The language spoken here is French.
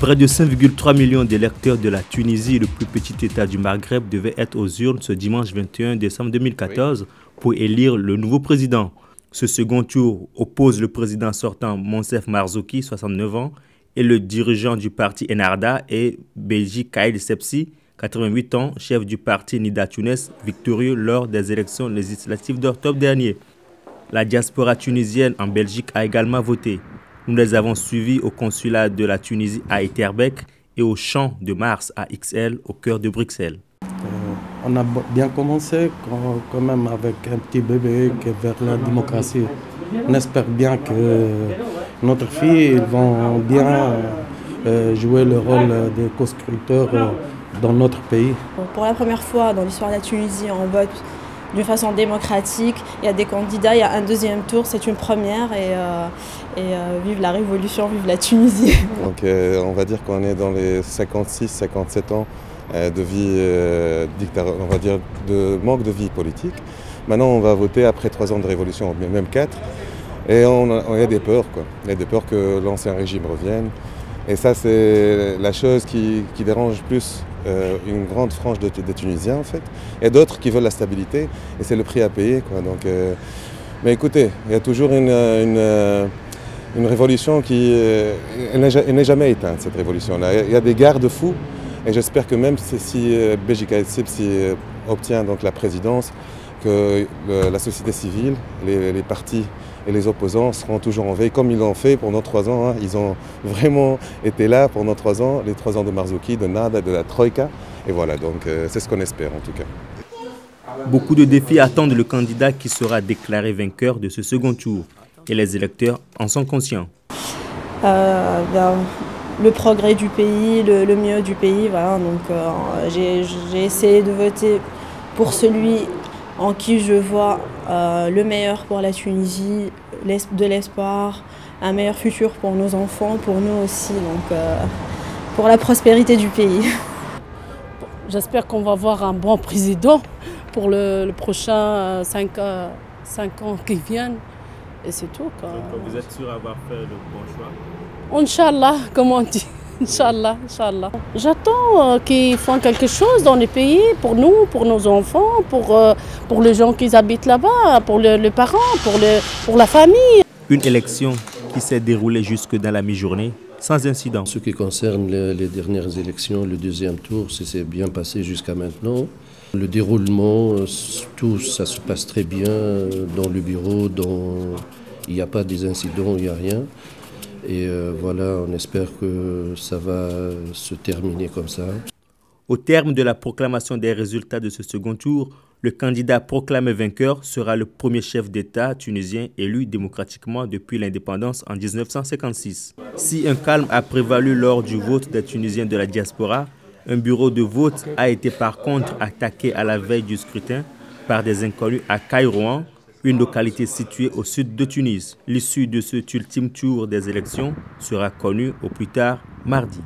Près de 5,3 millions d'électeurs de la Tunisie, le plus petit État du Maghreb, devaient être aux urnes ce dimanche 21 décembre 2014 pour élire le nouveau président. Ce second tour oppose le président sortant Monsef Marzouki, 69 ans, et le dirigeant du parti Ennahda et Beji Caïd Essebsi, 88 ans, chef du parti Nida Tounes, victorieux lors des élections législatives d'octobre dernier. La diaspora tunisienne en Belgique a également voté. Nous les avons suivis au consulat de la Tunisie à Etterbeek et au Champ de Mars à XL au cœur de Bruxelles. On a bien commencé quand même avec un petit bébé vers la démocratie. On espère bien que notre fille vont bien jouer le rôle de co-scripteur dans notre pays. Pour la première fois dans l'histoire de la Tunisie, on vote d'une façon démocratique. Il y a des candidats, il y a un deuxième tour, c'est une première et vive la révolution, vive la Tunisie. Donc on va dire qu'on est dans les 56-57 ans de vie, on va dire de manque de vie politique. Maintenant on va voter après 3 ans de révolution, même 4. Et on a des peurs, quoi. Il y a des peurs que l'ancien régime revienne. Et ça c'est la chose qui dérange plus une grande frange des Tunisiens en fait. Et d'autres qui veulent la stabilité. Et c'est le prix à payer, quoi. Donc, mais écoutez, il y a toujours une révolution qui n'est jamais éteinte, cette révolution-là. Il y a des garde-fous. Et j'espère que même si Beji Caïd Essebsi obtient donc la présidence, que la société civile, les partis et les opposants seront toujours en veille, comme ils l'ont fait pendant 3 ans. Hein. Ils ont vraiment été là pendant 3 ans, les 3 ans de Marzouki, de Nada, de la Troïka. Et voilà, donc c'est ce qu'on espère en tout cas. Beaucoup de défis attendent le candidat qui sera déclaré vainqueur de ce second tour. Et les électeurs en sont conscients. Le progrès du pays, le mieux du pays. Voilà. Donc, j'ai essayé de voter pour celui en qui je vois le meilleur pour la Tunisie, de l'espoir, un meilleur futur pour nos enfants, pour nous aussi, donc pour la prospérité du pays. J'espère qu'on va avoir un bon président pour le prochain 5 ans qui viennent. Et c'est tout, quoi. Donc vous êtes sûr d'avoir fait le bon choix? Inch'Allah, comme on dit. Inch'Allah, Inch'Allah. J'attends qu'ils fassent quelque chose dans le pays, pour nous, pour nos enfants, pour les gens qui habitent là-bas, pour les parents, pour la famille. Une élection qui s'est déroulée jusque dans la mi-journée, sans incident. En ce qui concerne les dernières élections, le deuxième tour, c'est bien passé jusqu'à maintenant. Le déroulement, tout ça se passe très bien dans le bureau, il n'y a pas des incidents, il n'y a rien. Et voilà, on espère que ça va se terminer comme ça. Au terme de la proclamation des résultats de ce second tour, le candidat proclamé vainqueur sera le premier chef d'État tunisien élu démocratiquement depuis l'indépendance en 1956. Si un calme a prévalu lors du vote des Tunisiens de la diaspora, un bureau de vote a été par contre attaqué à la veille du scrutin par des inconnus à Kairouan, une localité située au sud de Tunis. L'issue de cet ultime tour des élections sera connue au plus tard mardi.